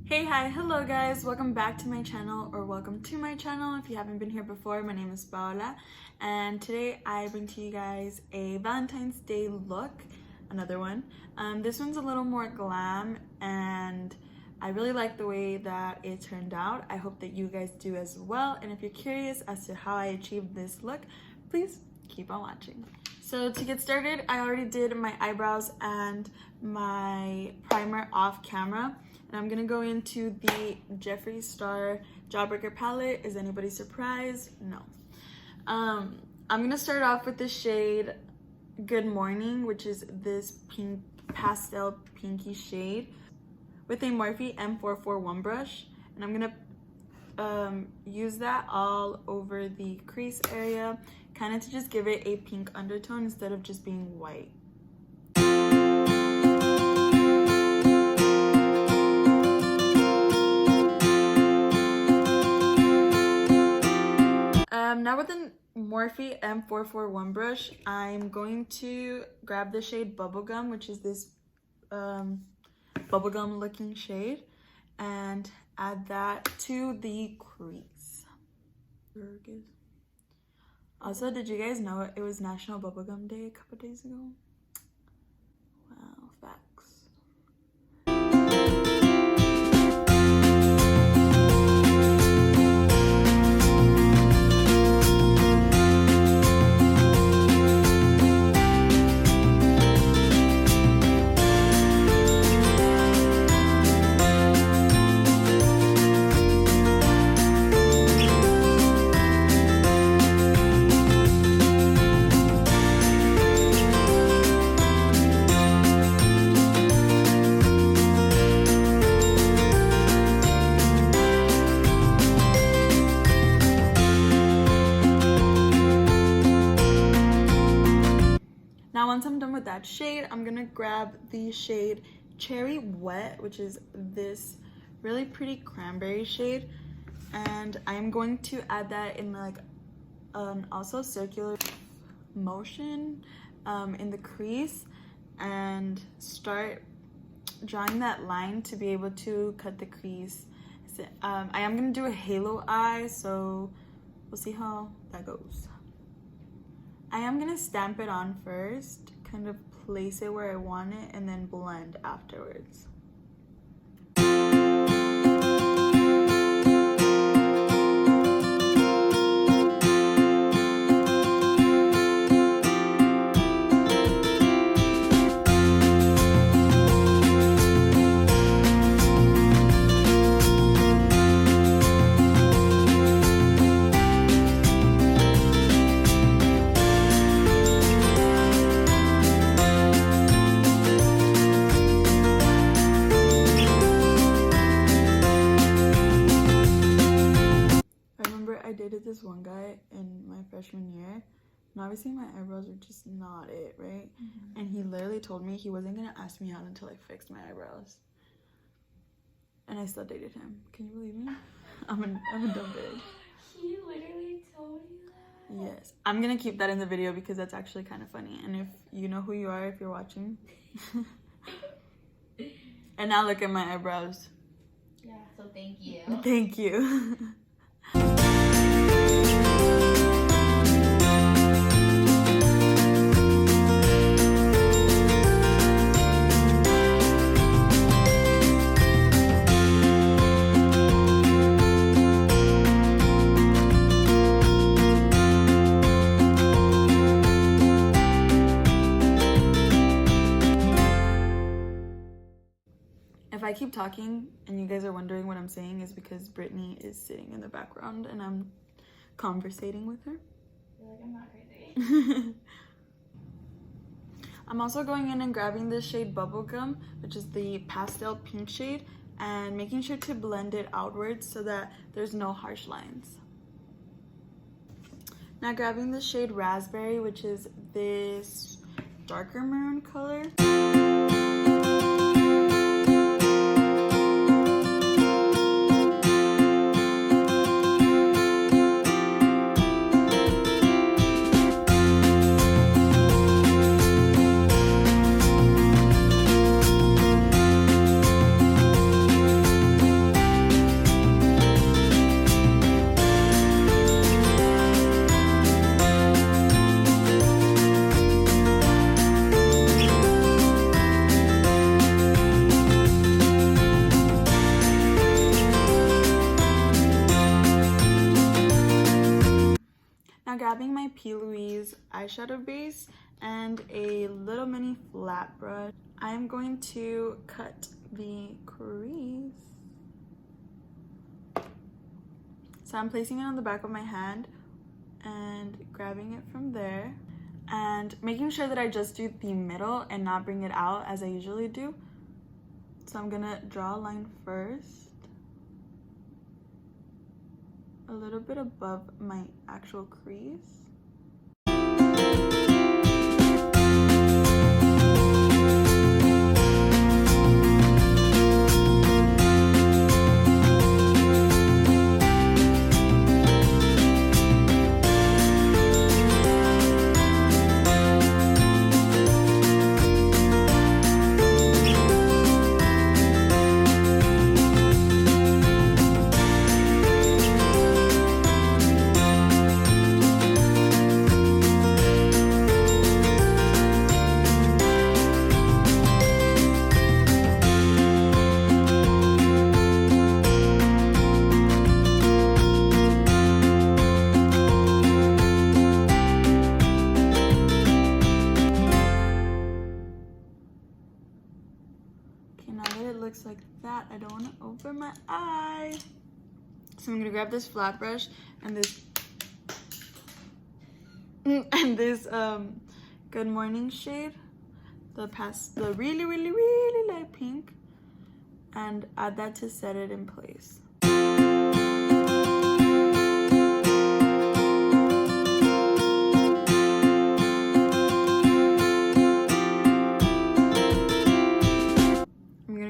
Hey, hi, hello guys, welcome back to my channel, or welcome to my channel if you haven't been here before. My name is Paola, and today I bring to you guys a Valentine's Day look, another one. This one's a little more glam, and I really like the way that it turned out. I hope that you guys do as well, and if you're curious as to how I achieved this look, please keep on watching. So to get started, I already did my eyebrows and my primer off camera. And I'm gonna go into the Jeffree Star Jawbreaker palette. Is anybody surprised? No. I'm gonna start off with the shade Good Morning, which is this pink pastel pinky shade, with a Morphe M441 brush. And I'm gonna use that all over the crease area, kind of to just give it a pink undertone instead of just being white. Now with the Morphe M441 brush, I'm going to grab the shade Bubblegum, which is this bubblegum looking shade, and add that to the crease. Also, did you guys know it was National Bubblegum Day a couple days ago? Wow, facts. Now once I'm done with that shade, I'm gonna grab the shade Cherry Wet, which is this really pretty cranberry shade, and I'm going to add that in like also circular motion in the crease, and start drawing that line to be able to cut the crease. So, I am gonna do a halo eye, so we'll see how that goes. I am gonna stamp it on first, kind of place it where I want it, and then blend afterwards. I dated this one guy in my freshman year, and obviously my eyebrows were just not it, right? And he literally told me he wasn't gonna ask me out until I fixed my eyebrows, and I still dated him. Can you believe me? I'm a dumb bitch. He literally told you that? Yes, I'm gonna keep that in the video because that's actually kind of funny, and if you know who you are, if you're watching. And now look at my eyebrows. Yeah, so thank you. Thank you. If I keep talking and you guys are wondering what I'm saying, is because Brittany is sitting in the background and I'm conversating with her. You're like, I'm not crazy. I'm also going in and grabbing this shade Bubblegum, which is the pastel pink shade, and making sure to blend it outwards so that there's no harsh lines. Now grabbing the shade Raspberry, which is this darker maroon color. grabbing my P. Louise eyeshadow base and a little mini flat brush. I'm going to cut the crease. So I'm placing it on the back of my hand and grabbing it from there and making sure that I just do the middle and not bring it out as I usually do. So I'm gonna draw a line first, a little bit above my actual crease. Now that it looks like that, I don't want to open my eye. So I'm gonna grab this flat brush and this Good Morning shade, the really light pink, and add that to set it in place.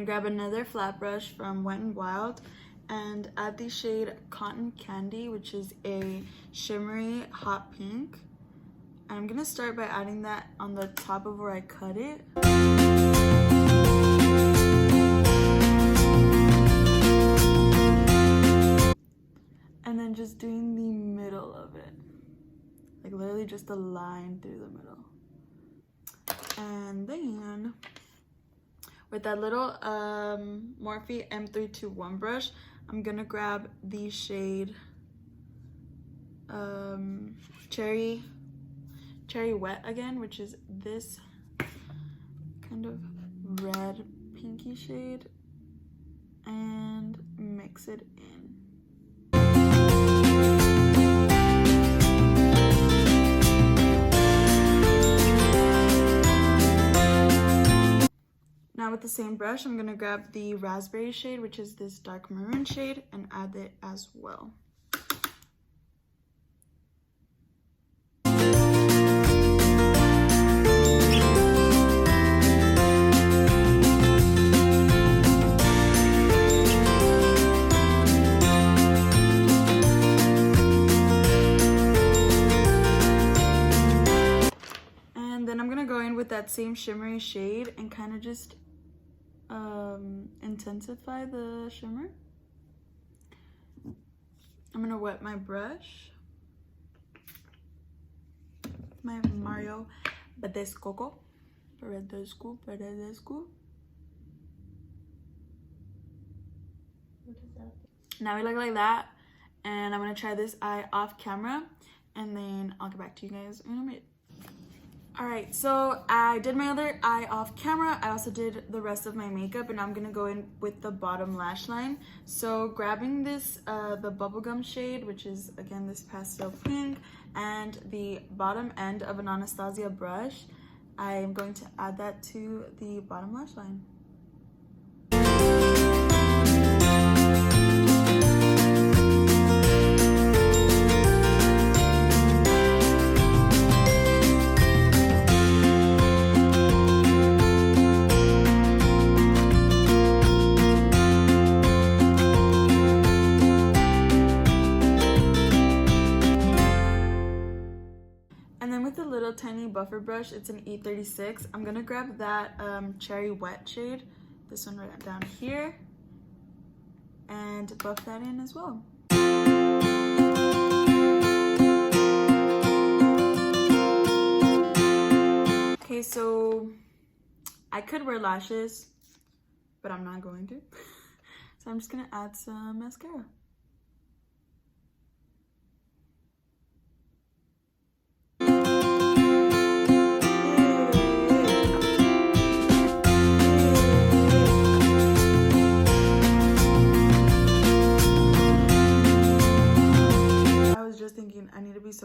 Grab another flat brush from Wet n Wild and add the shade Cotton Candy, which is a shimmery hot pink. I'm gonna start by adding that on the top of where I cut it. And then just doing the middle of it. Like literally just a line through the middle. And then with that little Morphe M321 brush, I'm gonna grab the shade Cherry Wet again, which is this kind of red pinky shade, and mix it in. Now with the same brush, I'm gonna grab the Raspberry shade, which is this dark maroon shade, and add it as well. And then I'm gonna go in with that same shimmery shade and kind of just intensify the shimmer. I'm gonna wet my brush, my Mario Badescu. Now we look like that, and I'm gonna try this eye off camera, and then I'll get back to you guys in a minute. Alright, so I did my other eye off camera. I also did the rest of my makeup, and I'm gonna go in with the bottom lash line. So grabbing this, the bubblegum shade, which is again this pastel pink, and the bottom end of an Anastasia brush, I am going to add that to the bottom lash line. And then with a little tiny buffer brush, it's an E36, I'm gonna grab that Cherry Wet shade, this one right down here, and buff that in as well. Okay, so I could wear lashes, but I'm not going to. So I'm just gonna add some mascara.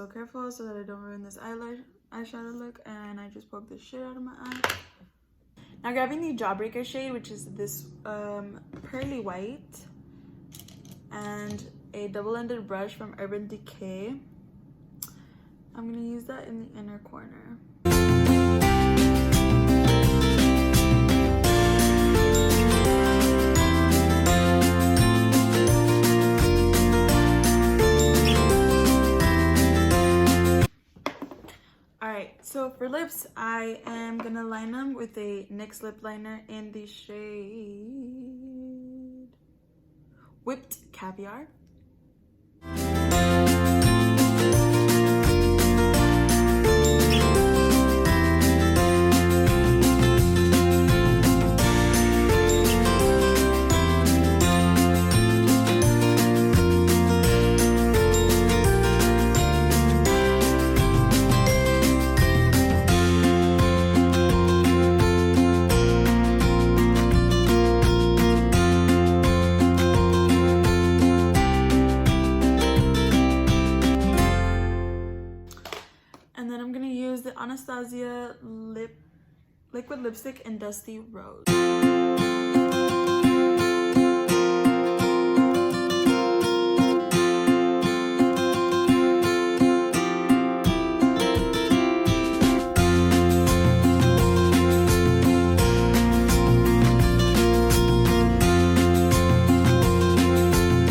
so careful so that I don't ruin this eyeshadow look, and I just poked the shit out of my eye. Now grabbing the Jawbreaker shade, which is this pearly white, and a double-ended brush from Urban Decay. I'm gonna use that in the inner corner. So for lips, I am gonna line them with a NYX lip liner in the shade Whipped Caviar. And then I'm gonna use the Anastasia liquid lipstick in Dusty Rose.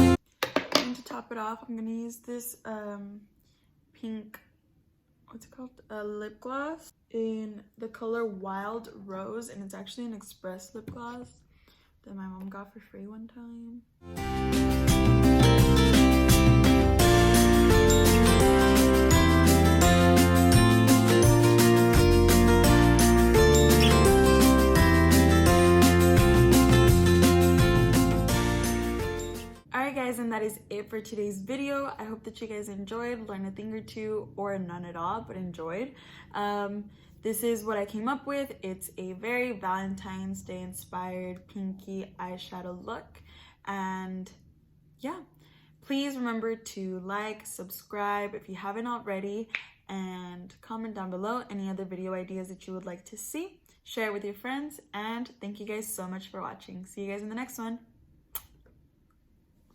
And to top it off, I'm gonna use this pink, what's it called, a lip gloss in the color Wild Rose, and it's actually an express lip gloss that my mom got for free one time. Alright guys, and that is it for today's video. I hope that you guys enjoyed, learned a thing or two, or none at all, but enjoyed. This is what I came up with. It's a very Valentine's Day inspired pinky eyeshadow look. And yeah, please remember to like, subscribe if you haven't already, and comment down below any other video ideas that you would like to see. Share it with your friends, and thank you guys so much for watching. See you guys in the next one.